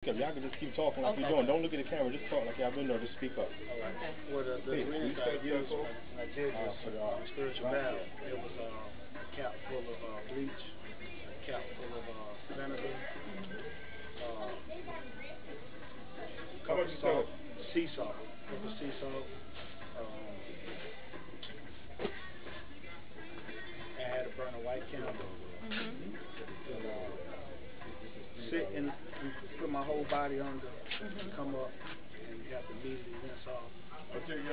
Y'all can just keep talking like you're doing. Don't look at the camera. Just talk like y'all been there. Just speak up. All right. Okay. Well, the ingredients I used when I did this spiritual bath, it was a cap full of bleach, a cap full of vinegar, cup of salt, sea salt, cup of sea salt. I had to burn a white candle. Sit and put my whole body under, come up, and you have to immediately rinse off. Okay, you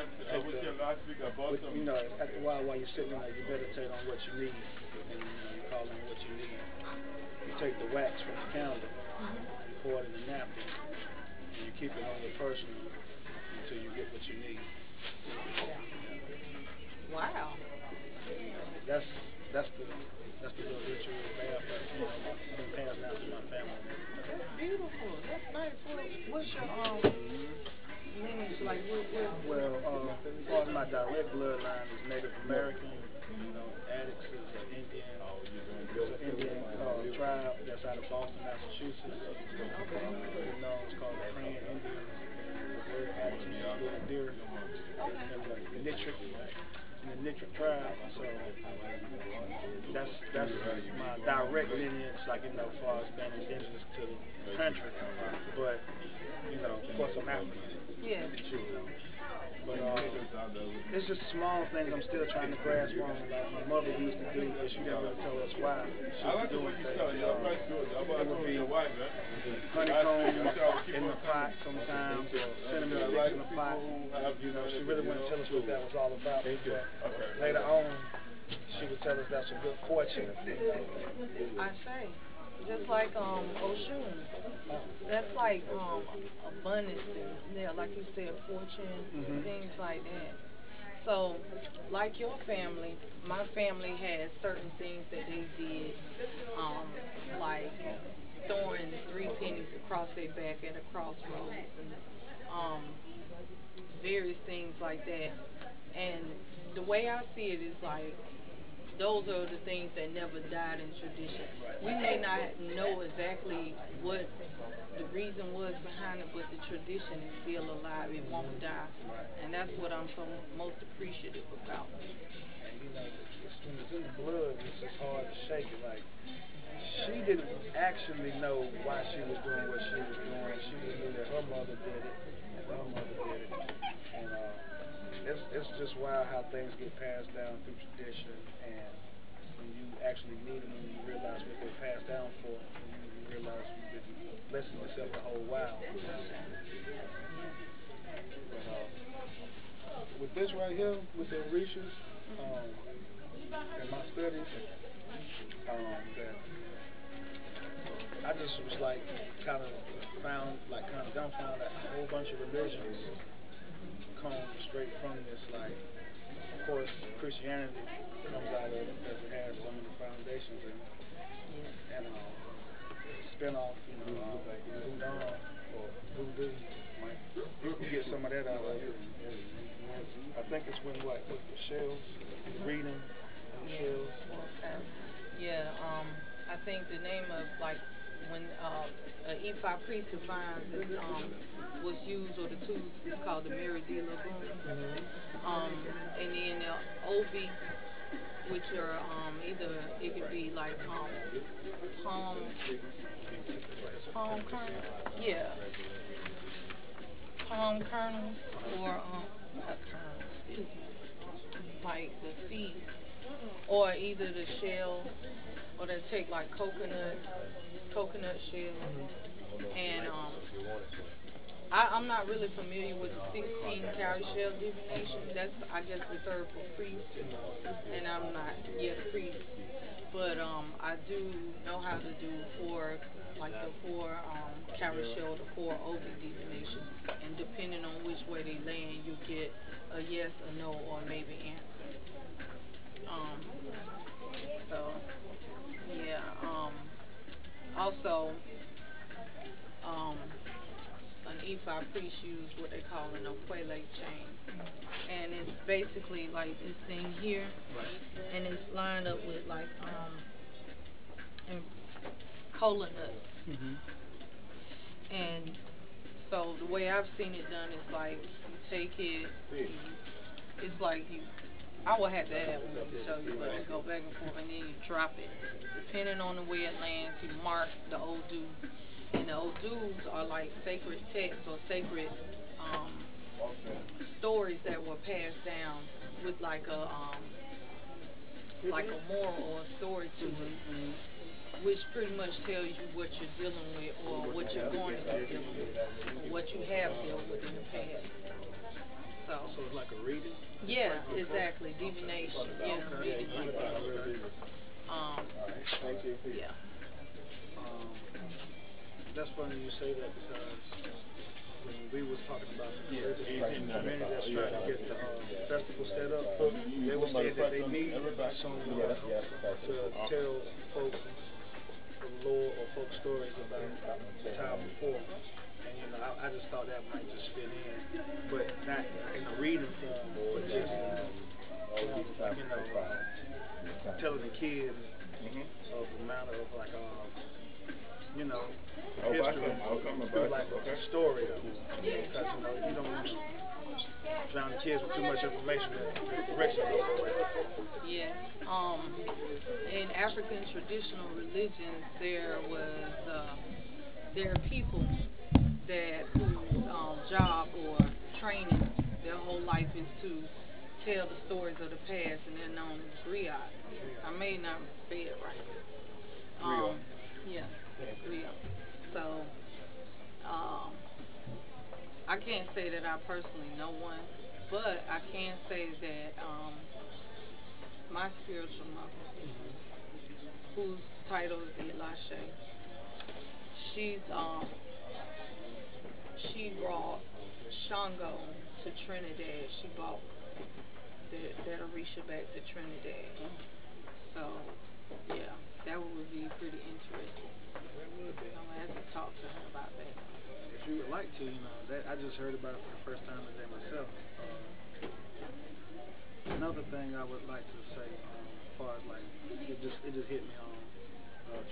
know, after a while you're sitting there, you meditate on what you need, and you call in what you need. You take the wax from the candle, you pour it in a napkin, and you keep it on your person until you get what you need. Wow. That's the little ritual bath that been passed down to my family. That's beautiful. That's nice. What's your lineage like? Well, as far as my direct bloodline is Native American. You know, Addicts is an Indian. There's an Indian tribe that's out of Boston, Massachusetts. You know, it's called the Cran Indians. The word Addicts means little deer. And the Nitric tribe. So that's my direct lineage, like, you know, as far as being indigenous to the country. But, you know, of course I'm African. Yeah. But it's just small things I'm still trying to grasp on. Like my mother used to do, but she didn't really tell us why. She was doing things. It would be honeycomb in the pot sometimes, or cinnamon sticks in the pot. You know, she really wouldn't tell us what that was all about. But later on, she would tell us that's a good fortune. I say. Just like Oshun, that's like abundance and like you said, fortune, things like that. So, like your family, my family had certain things that they did, like throwing 3 pennies across their back at a crossroads and various things like that. And the way I see it is like, those are the things that never died in tradition. We may not know exactly what the reason was behind it, but the tradition is still alive. It won't die. And that's what I'm so most appreciative about. And you know, when it's in the blood, it's just hard to shake it. Like, she didn't actually know why she was doing what she was doing. She just knew that her mother did it, and her mother did it. And it's just wild how things get passed down through tradition, and when you actually meet them, when you realize what they're passed down for, and you realize you've been blessing yourself the whole while. But with this right here, with the Orishas, in my studies, that I just was like kind of dumbfounded that a whole bunch of religions come straight from this. Like, of course, Christianity comes out of it because it has some of the foundations in it, and spin-off, you know, Voodoo or Voodoo, you get some of that out of it. I think it's with the shells, reading and the shells. Okay. Yeah. I think the name of, like, when Ifa priest defines it, was used, or the tools is called the Mary de Lagoon. And then the Obi, which are either it could be like palm kernels, yeah, palm kernels, or not kernels, excuse me, like the seeds, or either the shell, or they take like coconut shell, and I'm not really familiar with the 16 carat shell divination. That's, I guess, reserved for priests, and I'm not yet a priest. But I do know how to do the 4 carat shell, the 4 obi divination, and depending on which way they land, you get a yes, a no, or maybe answer. So yeah. Also, an Ifa priest use what they call an Okwele chain, and it's basically like this thing here, and it's lined up with like and cola nuts. And so the way I've seen it done is like you take it, it's like you, I will have to have one to show you, but you go back and forth and then you drop it. Depending on the way it lands, you mark the Odu. And the Odus are like sacred texts or sacred stories that were passed down with like a moral or a story to it, which pretty much tells you what you're dealing with or what you're going to be dealing with or what you have dealt with in the past. So it's like a reading? Yeah, exactly. Divination. Yeah, reading like that. Yeah. That's funny you say that because when we was talking about the community that's trying to get the festival set up, they were saying that they need someone to tell folks the lore or folk stories about the time before. And you know, I just thought that might just fit in, but not in a reading form, but just telling the kids of the amount of like history through like a story though. Because you don't want to drown the kids with too much information that direction don't go away. Yeah. In African traditional religions, there are people that whose job or training their whole life is to tell the stories of the past, and they're known as griots. I may not say it right. Yeah, griot. So, I can't say that I personally know one, but I can say that my spiritual mother, whose title is Elashe, she brought Shango to Trinidad. She brought that Orisha back to Trinidad. So, yeah, that would be pretty interesting. I'm gonna have to talk to her about that. If you would like to, that I just heard about it for the first time today myself. Another thing I would like to say, as far as like, it just hit me on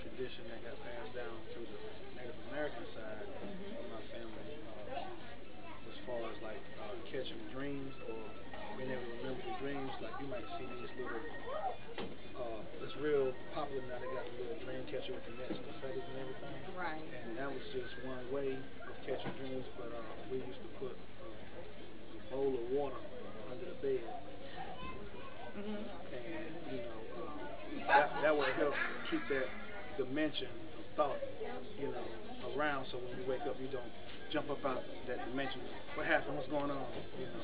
tradition that got passed down through the Native American side of my family, as far as like catching dreams or being able to remember the dreams. Like you might see these little, it's real popular now. They got a little dream catcher with the nets and the feathers and everything. Right. And that was just one way of catching dreams. But we used to put a bowl of water under the bed. And that would help keep that dimension of thought, around. So when you wake up, you don't jump up out that dimension. What happened? What's going on?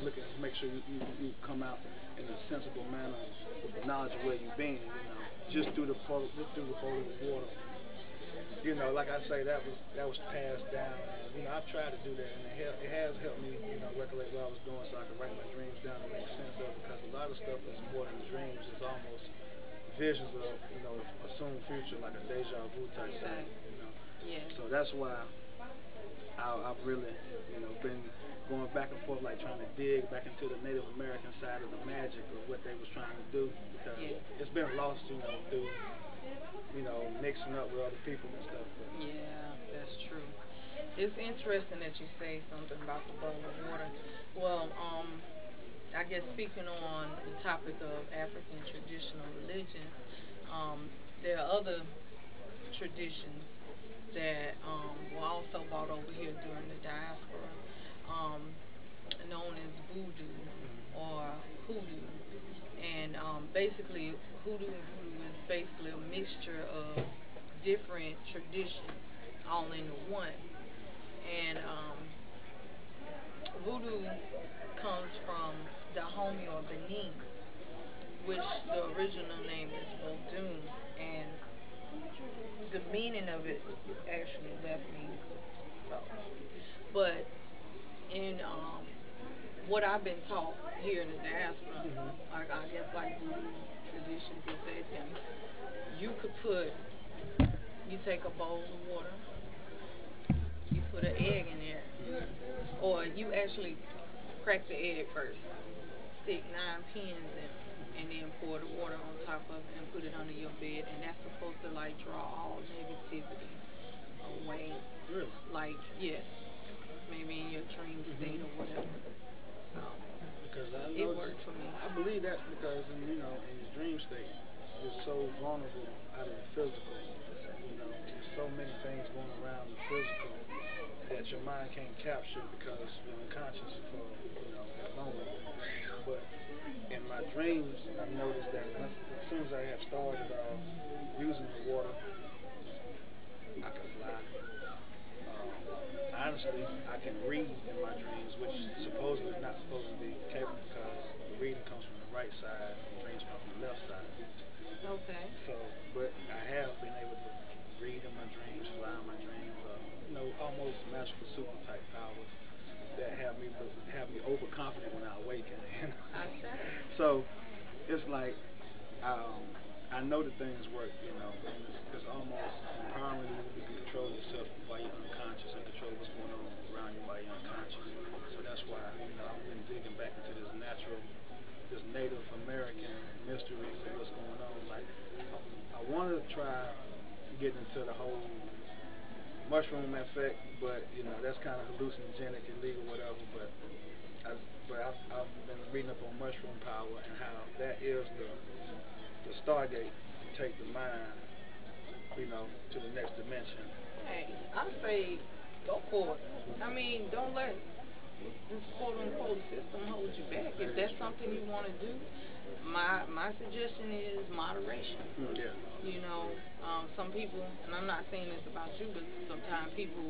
Look at, make sure you come out in a sensible manner with the knowledge of where you've been. Just through the bowl of water. Like I say, that was passed down. And, I've tried to do that, and it has helped me, recollect what I was doing, so I can write my dreams down and make sense of it. Because a lot of stuff is more than dreams; it's almost visions of, assumed future, like a deja vu type thing. Yeah. So that's why I've really, been going back and forth, like trying to dig back into the Native American side of the magic of what they was trying to do, because it's been lost, through, mixing up with other people and stuff. But. Yeah, that's true. It's interesting that you say something about the bowl of water. Well, I guess speaking on the topic of African traditional religion, there are other traditions that were also brought over here during the diaspora, known as Voodoo or Hoodoo. And basically, Hoodoo and Voodoo is basically a mixture of different traditions all into one. And Voodoo comes from Dahomey or Benin, which the original name is Voodoo, and the meaning of it actually left me. So, but in what I've been taught here in the diaspora, I guess like Voodoo traditions is that you take a bowl of water, you put an egg in there, or you actually crack the egg first, stick 9 pins in, and then pour the water on top of it and put it under your bed, and that's supposed to like draw all negativity way. Really? Like, yes, maybe in your dream state or whatever. So Because I it know worked for me. I believe that because in your dream state you're so vulnerable out of the physical. There's so many things going around the physical that your mind can't capture because you're unconscious for that moment. But in my dreams, I've noticed that as soon as I have started using the water, I can fly. Honestly, I can read in my dreams, which supposedly is not supposed to be capable because reading comes from the right side, and dreams come from the left side. Okay. So, but I have been able to read in my dreams, fly in my dreams, almost magical super type powers that have me overconfident when I awaken. I say. So it's like I know that things work, and it's almost empowering you when you can control yourself while you're unconscious and control what's going on around you while you're unconscious. So that's why I've been digging back into this Native American mystery of what's going on. Like I want to try getting into the whole mushroom effect, but that's kind of hallucinogenic, illegal, whatever. But I've been reading up on mushroom power and how that is the stargate to take the mind, to the next dimension. Hey, I say go for it. I mean, don't let this quote unquote system hold you back. If that's something you want to do, my suggestion is moderation. Yeah. Some people, and I'm not saying this about you, but sometimes people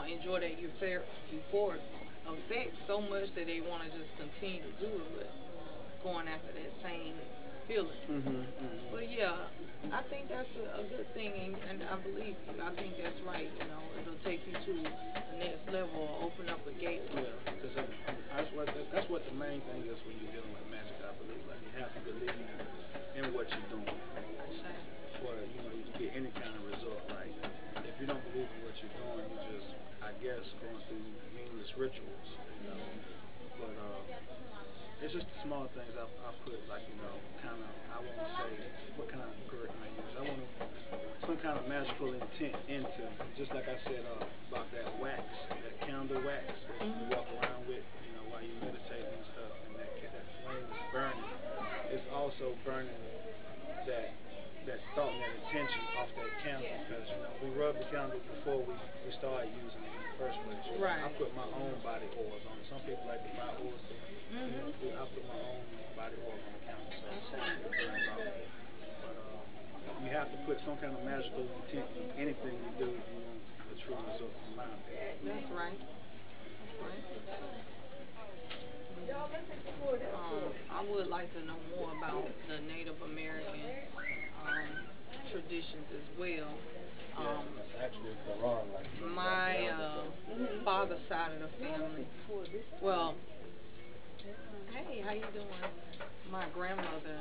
enjoy that euphoric effect so much that they want to just continue to do it, but going after that same feeling. But yeah, I think that's a good thing, and I believe you. I think that's right. It'll take you to the next level or open up a gateway. Yeah, because that's what the main thing is when you're dealing with magic. I believe you have to believe in what you're doing for you to get any kind of result. Like if you don't believe in what you're doing, you're just, I guess, going through meaningless rituals. But it's just the small things I put, like, kind of, I want to say, what kind of curriculum I use. I want some kind of magical intent into, just like I said about that wax, that candle wax that you walk around with, while you're meditating and stuff, and that flame is burning. It's also burning that thought and that intention off that candle, because we rub the candle before we start using it in the first place. Right. I put my own body oils on it. Some people like to buy oils, but I put my own body oil on the candle, so it burns off. But you have to put some kind of magical intent in anything you do if you want a true result from mind. That's right. I would like to know more about the Native American traditions as well. Actually, Quran, My father's side of the family. Well, hey, how you doing? My grandmother,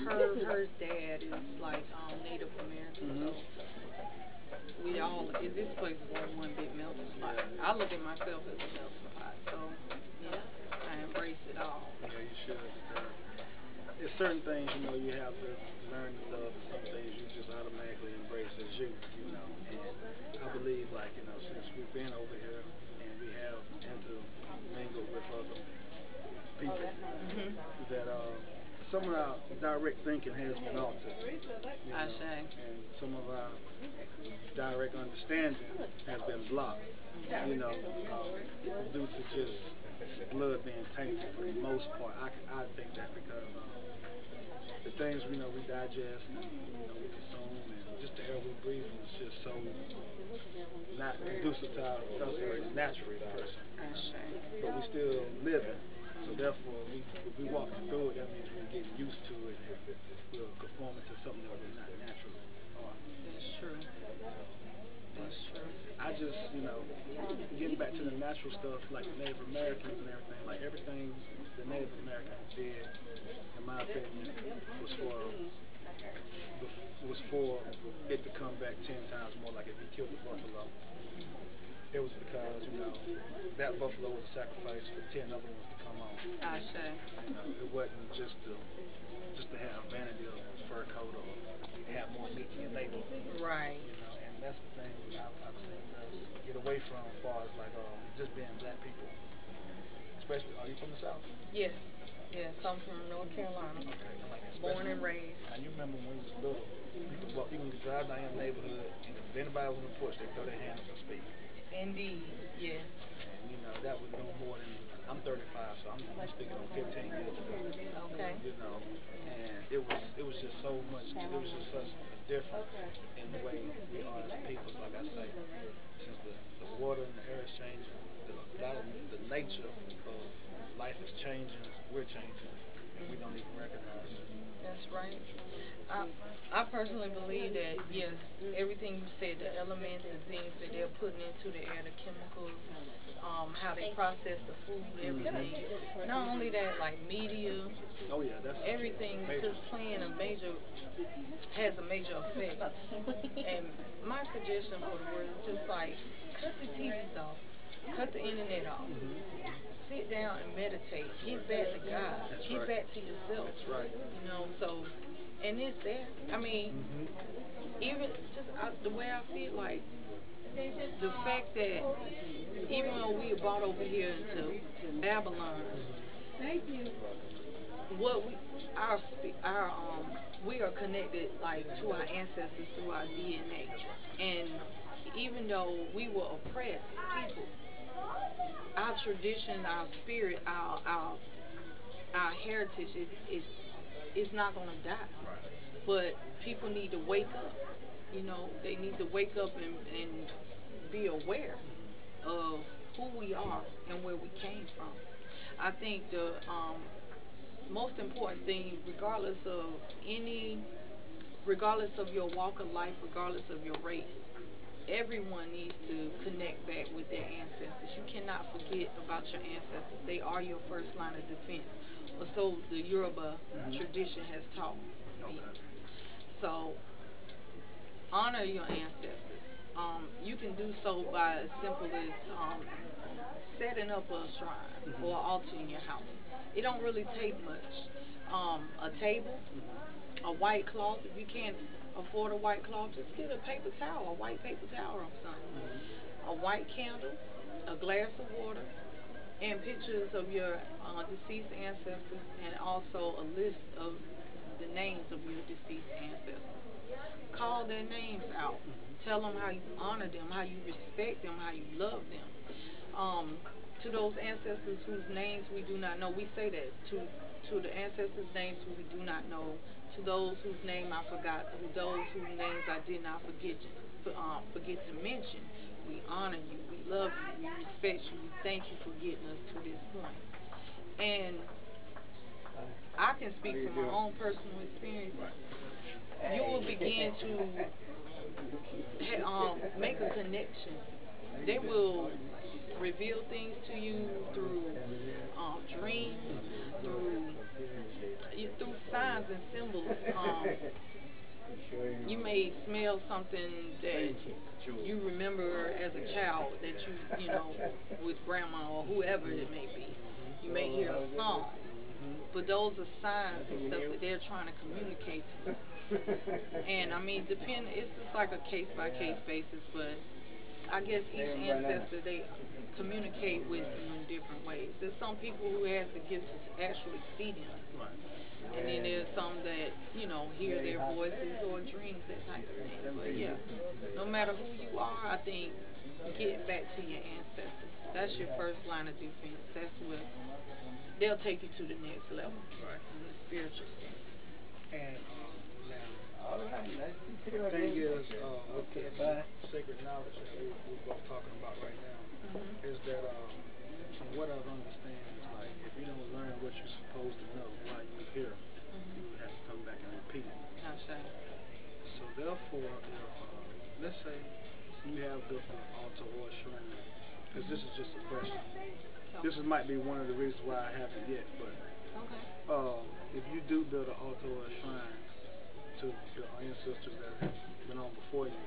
her dad is like Native American, so this place is like one big melting pot. I look at myself as a melting pot, so yeah, I embrace it all. Yeah, you should, because there's certain things you have to learn to love, and some things you just automatically embrace as you. And I believe, like, since we've been over here and we have intermingled with other people, that some of our direct thinking has been altered. And some of our direct understanding has been blocked. Due to just blood being tainted for the most part. I think that because the things we digest and we consume, and just the air we breathe is just so not conducive to us as a natural person. But we still living. So therefore, if we walking through it, that means we're getting used to it and we're conforming to something that we're not naturally are. That's true. I just, getting back to the natural stuff, like the Native Americans and everything, like everything the Native Americans did, in my opinion, was for it to come back 10 times more. Like if you killed the buffalo, it was because, that buffalo was a sacrifice for 10 other ones to come on. It wasn't just to have vanity of fur coat or have more meat in your neighborhood. Right. You know, and that's the thing I've seen us get away from as far as like just being black people. Especially, are you from the South? Yes. Yes, I'm from North Carolina. Okay, and like born and raised. Now you remember when we was little, you can drive down your neighborhood, and if anybody was on the porch, they throw their hand up and speak. Indeed, yes. And you know that was no more than I'm 35, so I'm speaking on 15 years ago. Okay. You know, and it was just so much. It was just such a difference in the way we are as people. Like I say, since the water and the air is changing, the nature of life is changing. We're changing, and we don't even recognize it. That's right. I personally believe that, yes, everything you said, the elements, the things that they're putting into the air, the chemicals, how they process the food, everything. Not only that, like media, oh yeah, that's everything just has a major effect. And my suggestion for the world is just like, cut the TVs off, cut the internet off. Sit down and meditate. Get back to God. Get back to yourself. That's right. You know, so, and it's there. I mean, even just the way I feel like, the fact that even though we are brought over here into Babylon, what we are connected like to our ancestors through our DNA, and even though we were oppressed people, our tradition, our spirit, our heritage is not gonna die. But people need to wake up. You know, they need to wake up and be aware of who we are and where we came from. I think the most important thing, regardless of your walk of life, regardless of your race, everyone needs to connect back with their ancestors. You cannot forget about your ancestors. They are your first line of defense. Or so the Yoruba tradition has taught me. So honor your ancestors. You can do so by as simple as setting up a shrine or an altar in your house. It don't really take much. A table, a white cloth. If you can't afford a white cloth, just get a paper towel, a white paper towel or something. A white candle, a glass of water, and pictures of your deceased ancestors, and also a list of the names of your deceased ancestors. Call their names out. Tell them how you honor them, how you respect them, how you love them. To those ancestors whose names we do not know, we say that to the ancestors' names who we do not know, to those whose name I forgot, to those whose names I did not forget to mention. We honor you, we love you, we respect you, we thank you for getting us to this point. And I can speak from my own personal experience. You will begin to make a connection. They will reveal things to you through dreams, through signs and symbols. You may smell something that you remember as a child that you know, with grandma or whoever it may be. You may hear a song, but those are signs and stuff that they're trying to communicate to you. And I mean, it's just like a case-by-case basis, but I guess each ancestor, they communicate with you in different ways. There's some people who have the gift to actually see them. And then there's some that, you know, hear their voices or dreams, that type of thing. But yeah, no matter who you are, I think get back to your ancestors. That's your first line of defense. That's what they'll take you to the next level in the spiritual sense. And now, the thing is, with this sacred knowledge that we're both talking about right now, is that from what I've understand, is like if you don't learn what you're supposed to know while you're here, you would have to come back and repeat it. So therefore, if let's say you have built an altar or a shrine, because this is just a question. This might be one of the reasons why I haven't yet, but if you do build an altar or a shrine to the ancestors that have been on before you,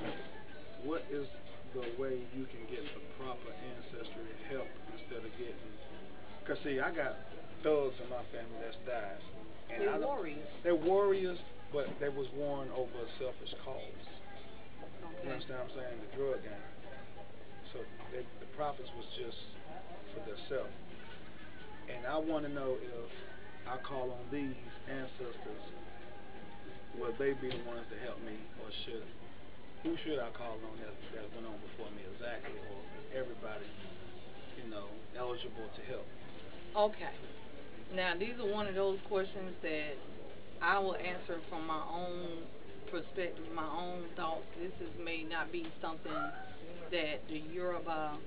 what is the way you can get the proper ancestry help instead of getting? Because see, I got thugs in my family that's died. And They're warriors. They're warriors, but they was warring over a selfish cause. Okay. You understand what I'm saying? The drug game. So the prophets was just for themselves. And I want to know if I call on these ancestors, will they be the ones to help me, or who should I call on that went on before me exactly, or everybody, eligible to help? Okay. Now, these are one of those questions that I will answer from my own perspective, my own thoughts. May not be something that the Yoruba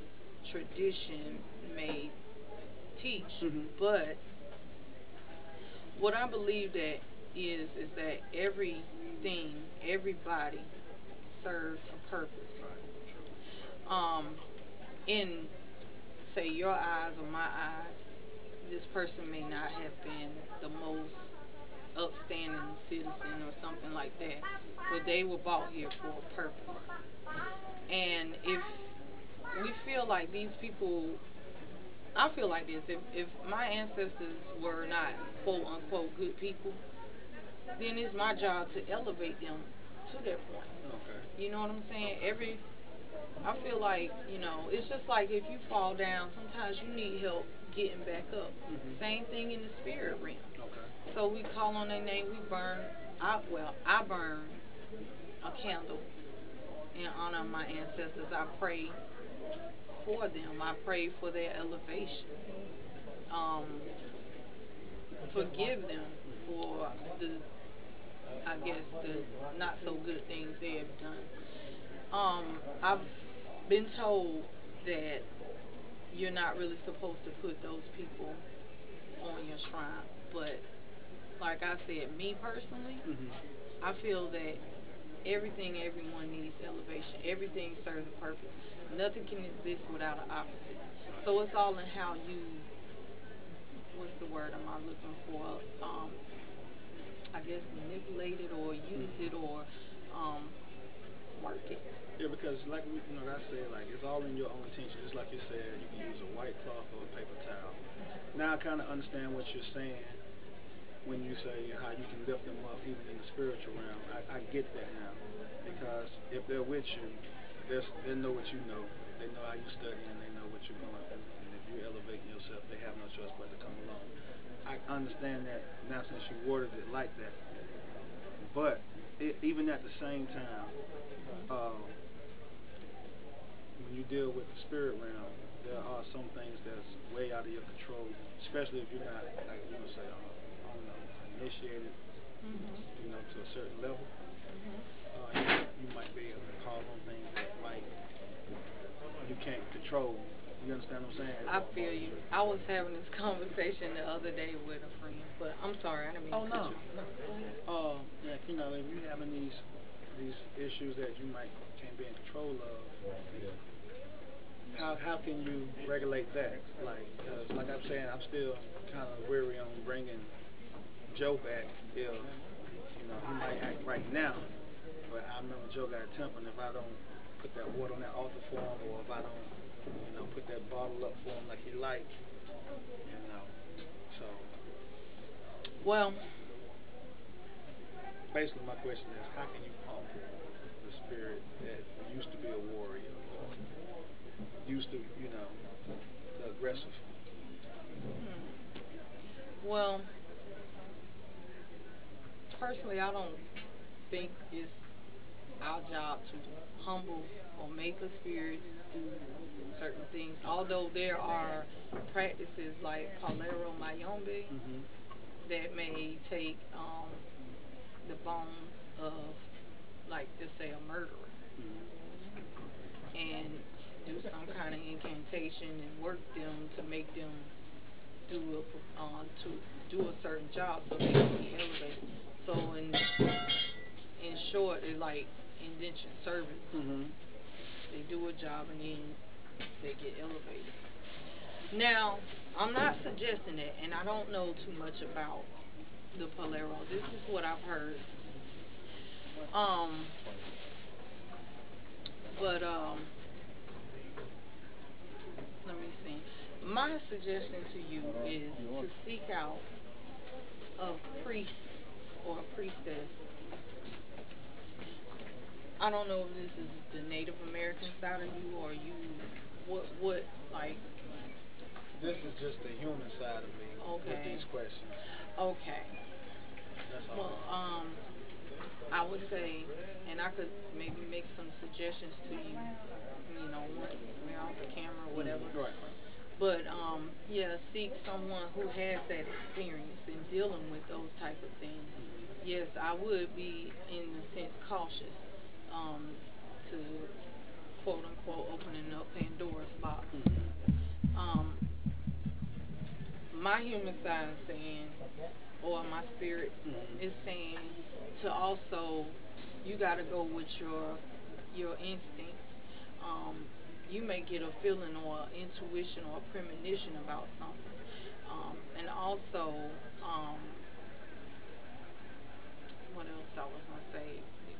tradition may teach, but what I believe that is that everybody serves a purpose. In, say, your eyes or my eyes, this person may not have been the most upstanding citizen or something like that, but they were brought here for a purpose. And if we feel like these people, I feel like this, if my ancestors were not quote unquote good people, then it's my job to elevate them to that point. Okay. You know what I'm saying? I feel like, it's just like if you fall down, sometimes you need help getting back up. Same thing in the spirit realm. Okay. So we call on their name, we burn, I burn a candle in honor of my ancestors. I pray for them. I pray for their elevation. Forgive them for the not so good things they have done. I've been told that you're not really supposed to put those people on your shrine, but like I said, me personally, I feel that everyone needs elevation. Everything serves a purpose. Nothing can exist without an opposite. So it's all in how you, what's the word am I looking for? I guess manipulate it or use it or work it. Yeah, because like I said, like it's all in your own intention. Just like you said, you can use a white cloth or a paper towel. Now I kind of understand what you're saying when you say how you can lift them up even in the spiritual realm. I get that now, because if they're with you, they know what you know. They know how you study and they know what you're going through. And if you're elevating yourself, they have no choice but to come along. I understand that now since you worded it like that. But even at the same time, when you deal with the spirit realm, there are some things that's way out of your control, especially if you're not, like say, I don't know, initiated, to a certain level. You might be able to call on things that you can't control. You understand what I'm saying? I feel you. I was having this conversation the other day with a friend, but I'm sorry, I didn't mean to cut you. If you're having these issues that you can't be in control of, how can you regulate that? Like I'm saying, I'm still kind of weary on bringing Joe back. If he might act right now, but I remember Joe got a temper, and if I don't put that water on that altar for him, or if I don't, put that bottle up for him like he liked, so. Well, basically my question is, how can you pump the spirit that used to be a warrior, or used to, the aggressive? Well, personally, I don't think it's our job to humble or make a spirit do certain things. Although there are practices like Palero Mayombe that may take the bones of, like, just say, a murderer and do some kind of incantation and work them to make them do a certain job so they can be elevated. So in short, it's like indentured servants. They do a job and then they get elevated. Now, I'm not suggesting it, and I don't know too much about the Palero. This is what I've heard. But let me see. My suggestion to you is to seek out a priest or a priestess. I don't know if this is the Native American side of you or you, what, like. This is just the human side of me with these questions. Okay. That's all. Well, I would say, and I could maybe make some suggestions to you, you know, once we're off the camera or whatever. Right. But, yeah, seek someone who has that experience in dealing with those type of things. Yes, I would be, in a sense, cautious to, quote-unquote, opening up Pandora's box. My human side is saying, or my spirit is saying, to also, you got to go with your instincts. You may get a feeling or intuition or a premonition about something. And also, what else I was going to say?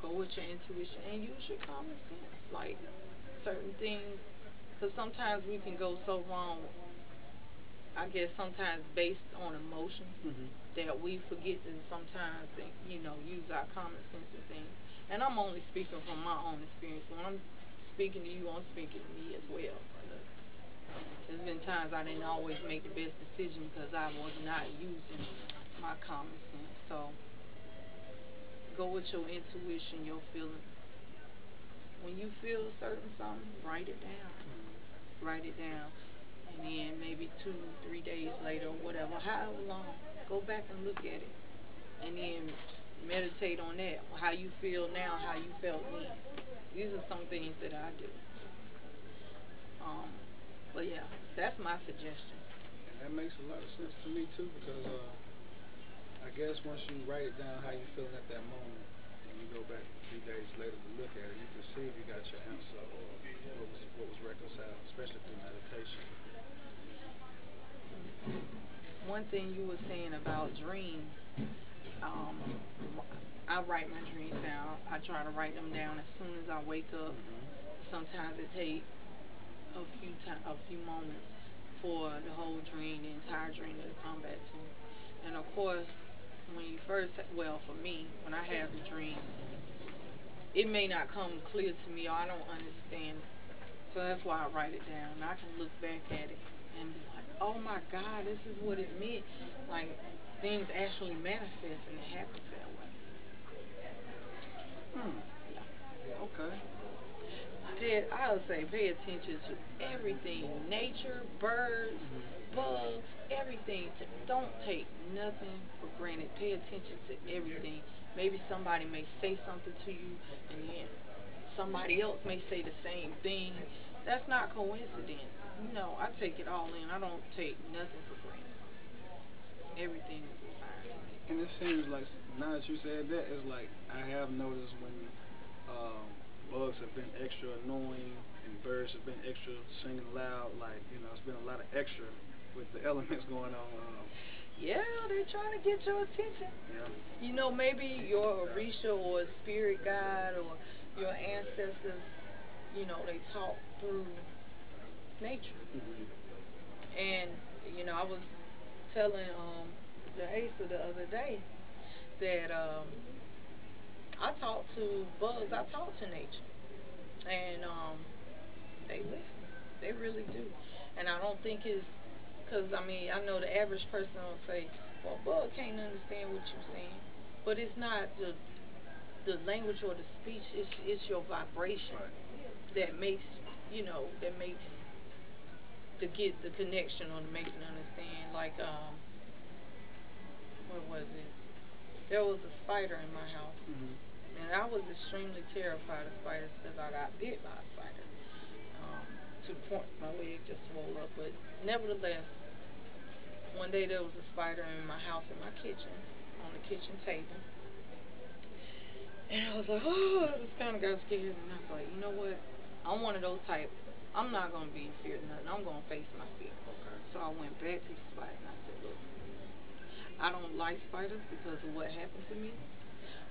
Go with your intuition and use your common sense. Like, certain things, because sometimes we can go so wrong, I guess sometimes based on emotion, that we forget to sometimes, you know, use our common sense and things. And I'm only speaking from my own experience. When I'm speaking to you, I'm speaking to me as well. There's been times I didn't always make the best decision because I was not using my common sense. So go with your intuition, your feelings. When you feel certain something, write it down. Write it down. And then maybe 2-3 days later, whatever, however long, go back and look at it. And then meditate on that, how you feel now, how you felt then. These are some things that I do. But yeah, that's my suggestion. And that makes a lot of sense to me too, because I guess once you write it down how you feeling at that moment, and you go back a few days later to look at it, you can see if you got your answer or what was reconciled, especially through meditation. One thing you were saying about dreams, I write my dreams down. I try to write them down as soon as I wake up. Sometimes it takes a few moments for the whole dream, the entire dream to come back to me. And of course, when you first, well, for me, when I have the dream, it may not come clear to me or I don't understand it. So that's why I write it down. And I can look back at it and be like, oh my God, this is what it meant. Like, things actually manifest and it happens that way. Yeah. Okay. I would say pay attention to everything. Nature, birds, bugs, everything. Don't take nothing for granted. Pay attention to everything. Maybe somebody may say something to you and then somebody else may say the same thing. That's not coincidence. You know, I take it all in. I don't take nothing for granted. Everything is a sign. And it seems like, now that you said that, it's like I have noticed when bugs have been extra annoying and birds have been extra singing loud, like, you know, it's been a lot of extra with the elements going on. Yeah, they're trying to get your attention. Yeah. You know, maybe your Orisha or spirit guide or your ancestors, you know, they talk through nature. And, you know, I was telling the Asa the other day that I talk to bugs, I talk to nature. And they listen. They really do. And I don't think it's, because, I mean, I know the average person will say, well, bug can't understand what you're saying. But it's not the language or the speech, it's your vibration that makes, you know, that makes to get the connection or to make it understand. Like, what was it? There was a spider in my house. And I was extremely terrified of spiders because I got bit by a spider. To the point my leg just swelled up. But nevertheless, one day there was a spider in my house, in my kitchen, on the kitchen table. And I was like, oh, I just kind of got scared. And I was like, you know what? I'm one of those type. I'm not going to be in fear of nothing. I'm going to face my fear. Okay. So I went back to the spider and I said, look, I don't like spiders because of what happened to me.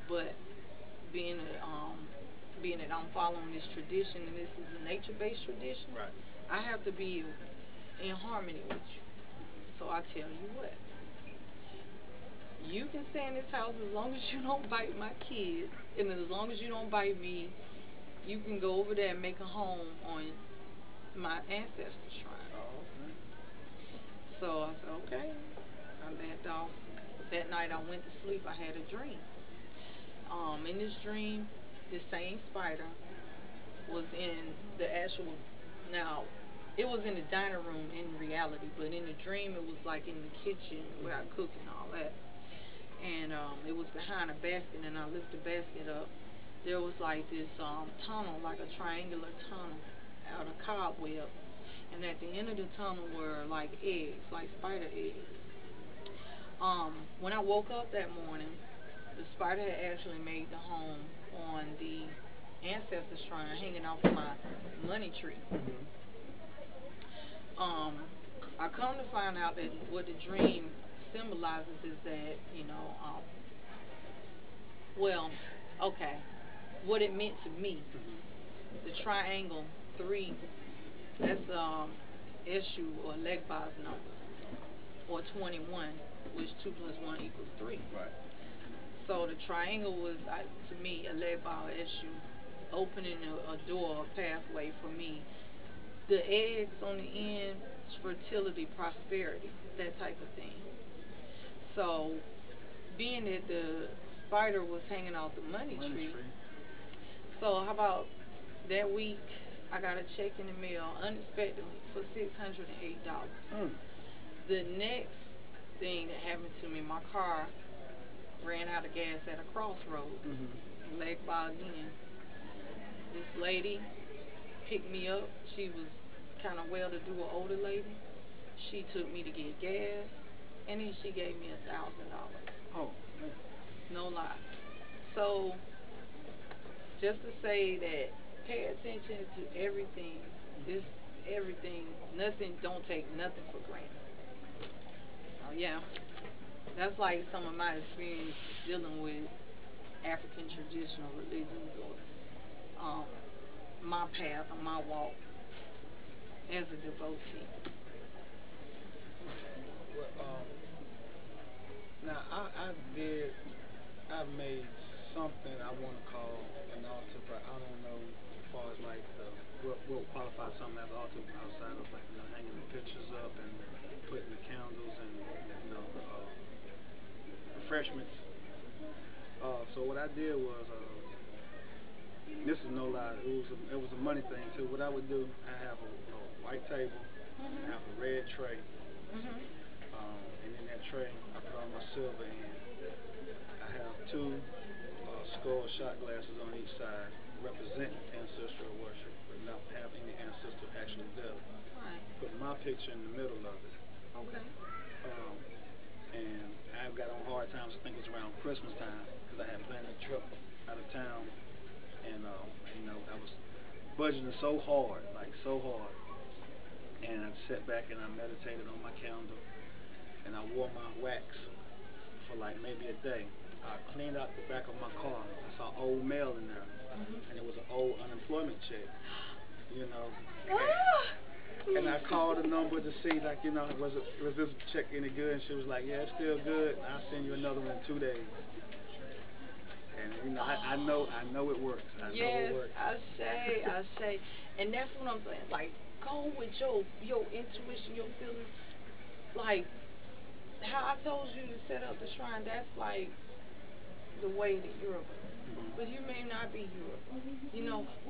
But being that I'm following this tradition and this is a nature-based tradition, I have to be in harmony with you. So I tell you what, you can stay in this house as long as you don't bite my kids, and as long as you don't bite me, you can go over there and make a home on my ancestor shrine. Oh, okay. So I said, okay. I backed off. That night I went to sleep. I had a dream. In this dream, the same spider was in the actual. Now, it was in the dining room in reality, but in the dream it was like in the kitchen where I cook and all that. And it was behind a basket, and I lifted the basket up. There was like this tunnel, like a triangular tunnel out of cobweb. And at the end of the tunnel were like eggs, like spider eggs. When I woke up that morning, the spider had actually made the home on the ancestor shrine hanging off my money tree. I come to find out that what the dream symbolizes is that, well, okay, what it meant to me. The triangle 3, that's issue or Legba's number, or 21, which 2 plus 1 equals 3. Right. So the triangle was, to me, a Legba issue, opening a door, a pathway for me. The eggs on the end, fertility, prosperity, that type of thing. So, being that the spider was hanging out the money tree, so how about that week I got a check in the mail unexpectedly for $608. The next thing that happened to me, my car ran out of gas at a crossroad. Leg by again. This lady picked me up. She was kind of well-to-do, an older lady. She took me to get gas, and then she gave me $1,000. Oh, man. No lie. So, just to say that, pay attention to everything. This everything. Nothing. Don't take nothing for granted. Oh yeah. That's like some of my experience dealing with African traditional religions, or my path or my walk as a devotee. Well, now I made something I want to call an altar, but I don't know as far as like what will qualify something as altar outside of like hanging the pictures up and putting the candles and refreshments. So what I did was, this is no lie, it was a money thing too. What I would do, I have a white table, I have a red tray, and in that tray I put all my silver in. I have 2 skull shot glasses on each side representing ancestral worship, but not have any ancestor actually there. Right. Put my picture in the middle of it. Okay. And I got on hard times. I think it was around Christmas time because I had planned a trip out of town, and I was budgeting so hard, and I sat back and I meditated on my candle, and I wore my wax for like maybe a day. I cleaned out the back of my car. I saw old mail in there, and it was an old unemployment check. And I called the number to see, like, was this check any good? And she was like, yeah, it's still good. I'll send you another one in 2 days. And I know it works. I know it works. I say, and that's what I'm saying. Like, go with your intuition, your feelings. Like how I told you to set up the shrine. That's like the way to Europe. But you may not be Europe,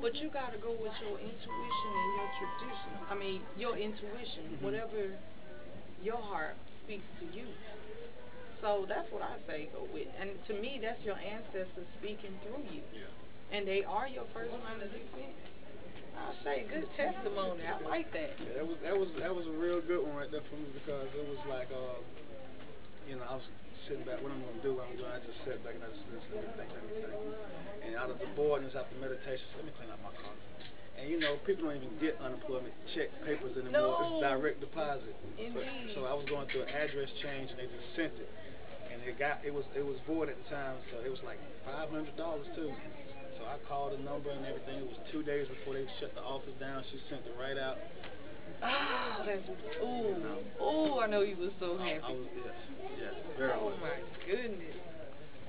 but you got to go with your intuition and your tradition. I mean, your intuition, whatever your heart speaks to you. So that's what I say go with. And to me, that's your ancestors speaking through you. Yeah. And they are your first line of defense. I say good testimony. I like that. Yeah, that was a real good one right there for me, because it was like, I was sitting back, what I'm going to do, I just sat back and I just listened, let me think. And out of the boredness after meditation, let me clean out my car. And people don't even get unemployment check papers anymore. No. It's direct deposit. Indeed. So I was going through an address change, and they just sent it. And it was void at the time, so it was like $500 too. So I called the number and everything. It was 2 days before they shut the office down. She sent it right out. Ah, that's, ooh, I know you was so happy. I was, yes, very much. Oh my goodness.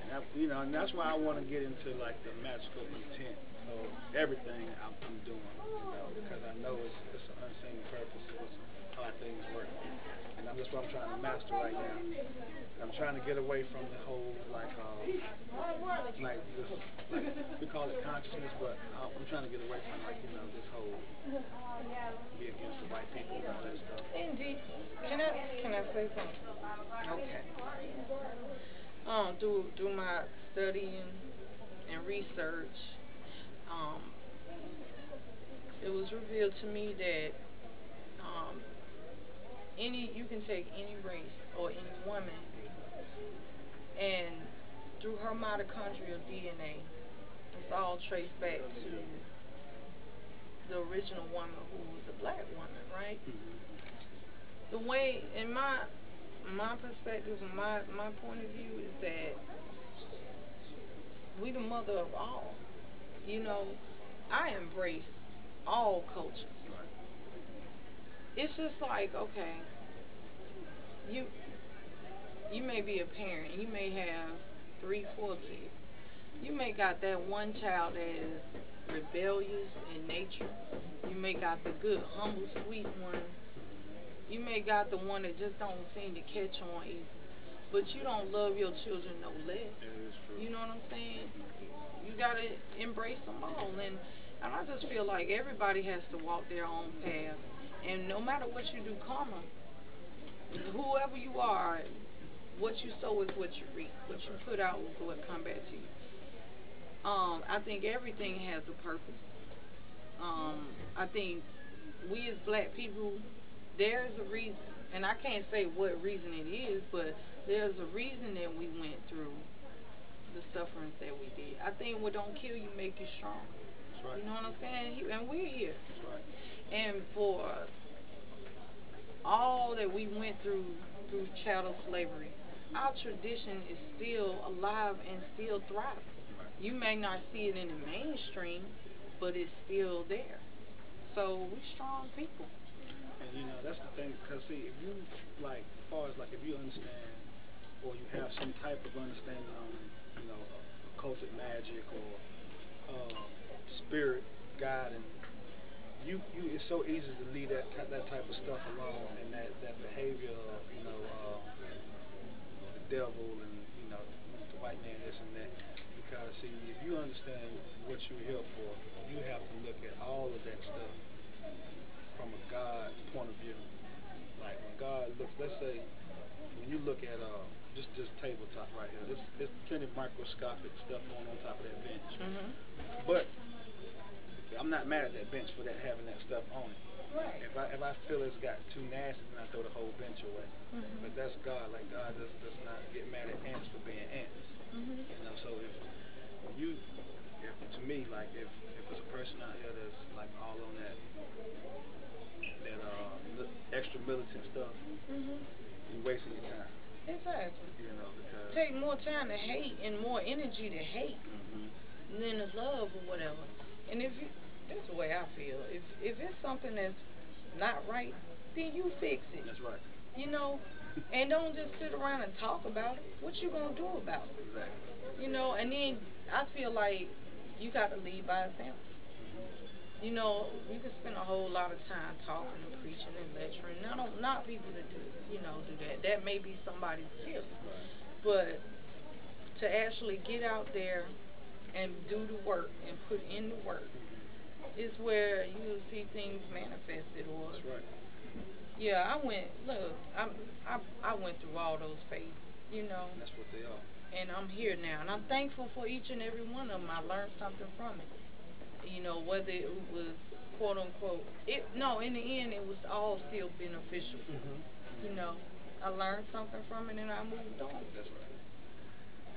And that, you know, and that's why I want to get into like the magical intent of everything I'm doing, you know, because I know it's an unseen purpose of how things work, and that's what I'm trying to master right now. I'm trying to get away from the whole like this, like we call it consciousness, but I'm trying to get away from like, you know, this whole be against the white people and all that stuff. Indeed. Can I say something? Okay. Through my studying and research, it was revealed to me that you can take any race or any woman, and through her mitochondrial DNA, it's all traced back to the original woman who was a black woman, right? The way, in my perspective, my point of view is that we the mother of all. You know, I embrace all cultures. It's just like, okay, you may be a parent, you may have 3, 4 kids. You may got that one child that is rebellious in nature. You may got the good, humble, sweet one. You may got the one that just don't seem to catch on easy. But you don't love your children no less. You know what I'm saying? You gotta embrace them all, and I just feel like everybody has to walk their own path. And no matter what you do, karma, whoever you are, what you sow is what you reap. What you put out is what come back to you. I think everything has a purpose. I think we as black people, there's a reason, and I can't say what reason it is, but there's a reason that we went through the sufferings that we did. I think what don't kill you make you strong. That's right. You know what I'm saying? And we're here. That's right. And for all that we went through chattel slavery, our tradition is still alive and still thriving. Right. You may not see it in the mainstream, but it's still there. So we're strong people. And you know, that's the thing, because see, if you, like, as far as like, if you understand, or you have some type of understanding on, you know, occulted magic or spirit guiding, you it's so easy to leave that type of stuff alone, and that behavior of, you know, the devil and, you know, the white man, this and that. Because see, if you understand what you're here for, you have to look at all of that stuff from a God point of view. Like when God looks, let's say, when you look at just tabletop right here, there's plenty of microscopic stuff going on top of that bench. But I'm not mad at that bench for that having that stuff on it. Right. If I feel it's got too nasty, then I throw the whole bench away. But that's God. Like God does not get mad at ants for being ants. You know, so if to me, like if it's a person out here that's like all on that extra militant stuff, you're wasting your time. Exactly. You know, because take more time to hate and more energy to hate than to love or whatever. And if you, that's the way I feel. If it's something that's not right, then you fix it. That's right. You know, and don't just sit around and talk about it. What you gonna do about it? Exactly. You know, and then I feel like you got to lead by example. You know, you can spend a whole lot of time talking and preaching and lecturing. I don't knock people to do that. That may be somebody's gift. But to actually get out there and do the work and put in the work is where you'll see things manifested. Or that's right. Yeah, I went through all those phases, you know. And that's what they are. And I'm here now, and I'm thankful for each and every one of them. I learned something from it. You know, whether it was quote unquote, in the end, it was all still beneficial. You know, I learned something from it, and I moved on. That's right.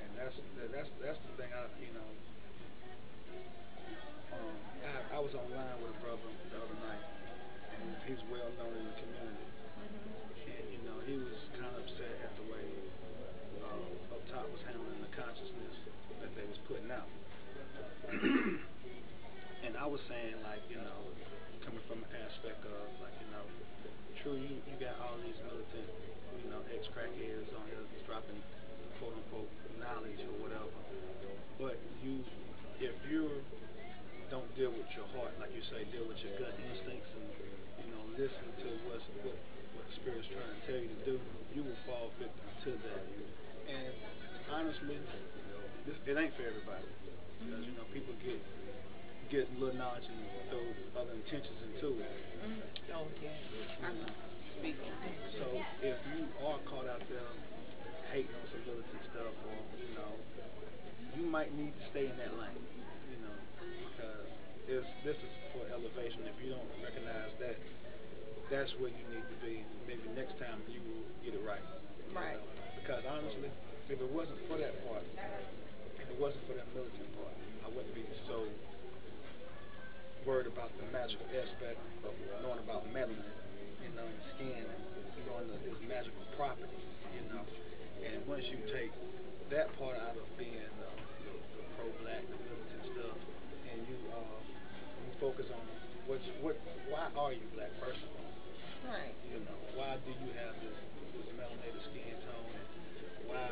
And that's the thing. I was online with a brother the other night, and he's well known in the community. And you know, he was kind of upset at the way up top was handling the consciousness that they was putting out. true. You got all these militant, ex-crackheads on here dropping quote unquote knowledge or whatever. But if you don't deal with your heart, like you say, deal with your gut instincts, and listen to what the spirit's trying to tell you to do, you will fall victim to that. And honestly, it ain't for everybody, because people get little knowledge and throw other intentions into it. Oh yeah, I know. Speaking. So if you are caught out there hating on some militant stuff, or you might need to stay in that lane, because this is for elevation. If you don't recognize that, that's where you need to be. Maybe next time you will get it right. Right. Because honestly, if it wasn't for that part, if it wasn't for that militant part, I wouldn't be so worried about the magical aspect of knowing about melanin, and skin, knowing its magical properties, And once you take that part out of being the pro-black, the militant stuff, and you focus on why are you black, first of all? Right. Why do you have this melanated skin tone, and why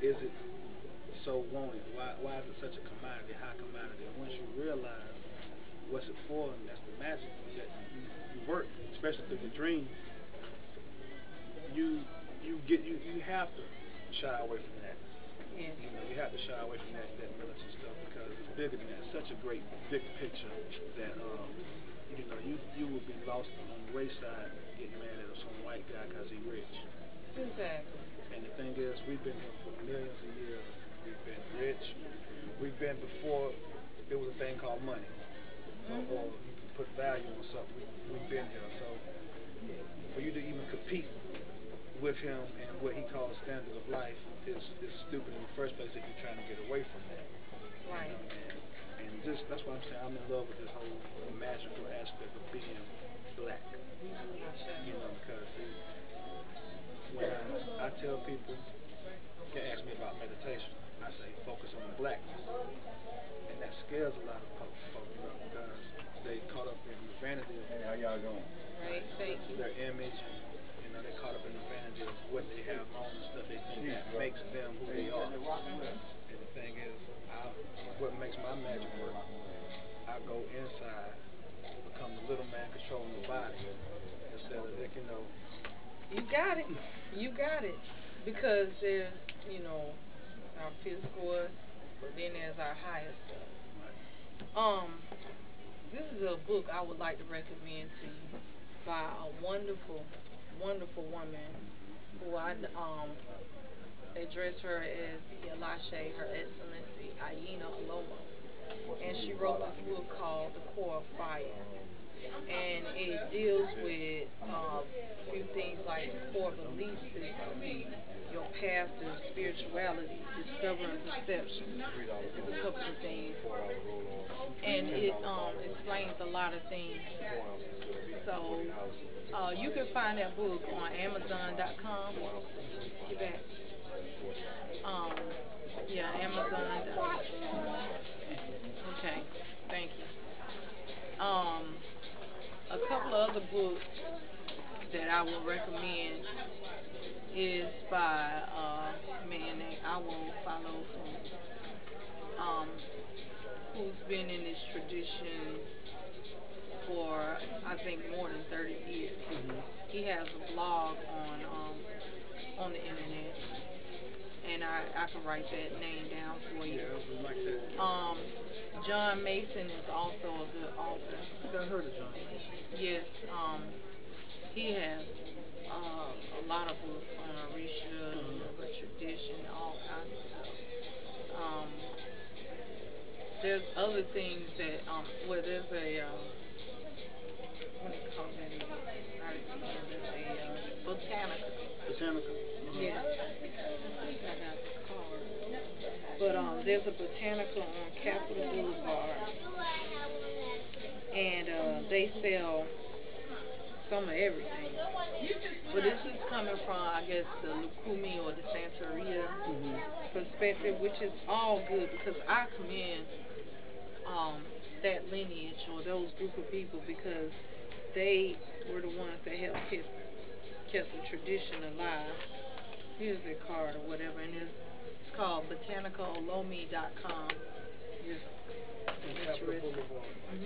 is it so wanted? Why is it such a commodity, high commodity? And once you realize what's it for, and that's the magic that you work, especially through your dreams, you have to shy away from that. Yeah. You have to shy away from that militant stuff, because it's bigger than that. It's such a great big picture that you will be lost on the wayside getting mad at some white guy because he's rich. Exactly. And the thing is, we've been here for millions of years. We've been rich. We've been before it was a thing called money, or you can put value on something. We've been here. So for you to even compete with him and what he calls standard of life is stupid in the first place if you're trying to get away from that. Right. And just that's why I'm saying I'm in love with this whole magical aspect of being black. Because when I tell people, can ask me about meditation, I say focus on the blackness, and that scares a lot of folks because they caught up in the vanity of how y'all doing? Right. Thank you. Their image, and they're caught up in the vanity of what they have on and stuff they think that makes them who they are. And the thing is, what makes my magic work, I go inside, become the little man controlling the body, instead of You got it. You got it. Because there's, our physical us, but then there's our higher self. This is a book I would like to recommend to you by a wonderful, wonderful woman who I address her as Elishe, Her Excellency Aina Alomo. And she wrote this book called The Core of Fire. And it deals with a few things like the core belief system, your path to spirituality, discovering perception. There's a couple of things. And it explains a lot of things. So you can find that book on Amazon.com. Get back. Yeah, Amazon.com. Okay, thank you. A couple of other books that I would recommend is by a man named Awo Follow, who's been in this tradition for I think more than 30 years. He has a blog on the internet, and I can write that name down for you. Yeah, we like that. John Mason is also a good author. I think I heard of John Mason. Yes, he has a lot of books on Orisha, the tradition, all kinds of stuff. There's other things that there's a what do you call that? Not a there's a botanica. Botanica? Yes, I got the card. But there's a botanica on Capitol Boulevard, and they sell some of everything. But this is coming from, I guess, the Lukumi or the Santeria perspective, which is all good because I commend that lineage or those group of people because they were the ones that helped kept the tradition alive. Here's their card or whatever, and it's called botanicalolomi.com. Just interesting. And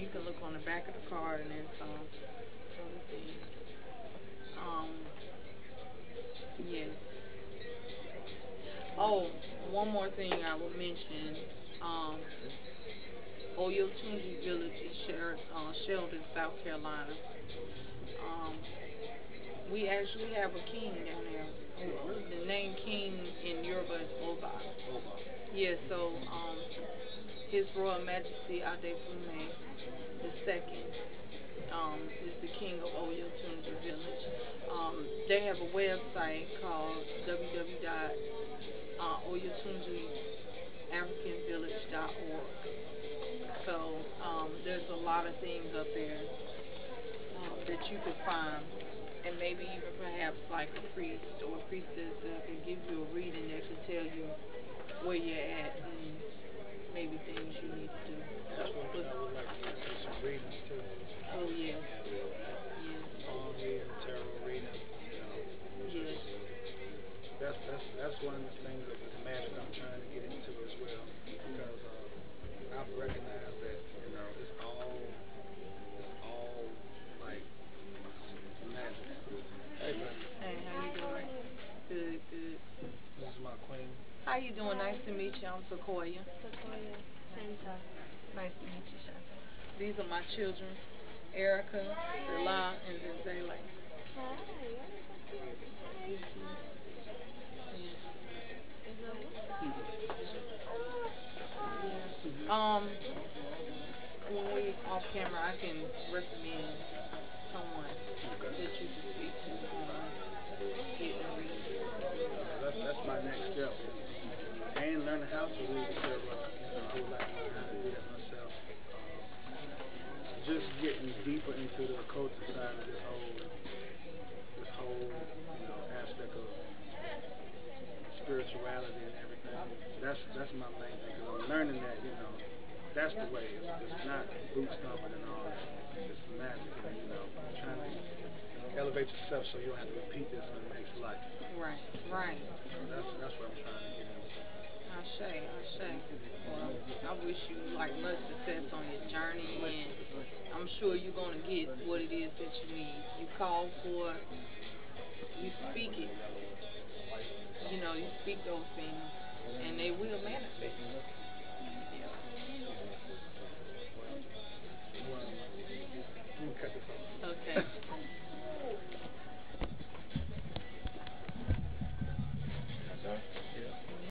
you can look on the back of the card, and then some other things. Yes. Oh, one more thing I will mention. Oyotunji Village is Sheldon, South Carolina. We actually have a king down there. The name king in Yoruba is Oba. Yeah, so His Royal Majesty Adefume II is the king of Oyotunji Village. They have a website called www.oyotunjiafricanvillage.org. So there's a lot of things up there that you could find, and maybe even perhaps like a priest or a priestess that can give you a reading that can tell you where you're at and maybe things you need to do. That's one thing I would like to get some readings too. Oh yes, yes. Palm reading, tarot reading, Yes. That's one of the things of this magic I'm trying to get into as well, because I've recognized that it's all like magic. Hey, buddy. Hey, how you doing? Good, good. This is my queen. How you doing? Nice to meet you. I'm Sokoya. Sokoya. Santa. Nice to meet you, Shanta. These are my children, Erica, Zela, and Zenzele. Hi. When we off camera, I can recommend someone that you can speak to getting a reading. That's my next step. And learning how to read the tarot. I would like to learn how to do that myself. Just getting deeper into the culture side of this whole aspect of spirituality and everything. That's my main thing. Cause I'm learning that that's the way. It's not boot stomping and all that. It's magic, and trying to elevate yourself so you don't have to repeat this in the next life. Right, right. So that's what I'm trying to get into. Ashe. Well, I wish you much success on your journey, and I'm sure you're gonna get what it is that you need. You call for it, you speak it. You speak those things, and they will manifest.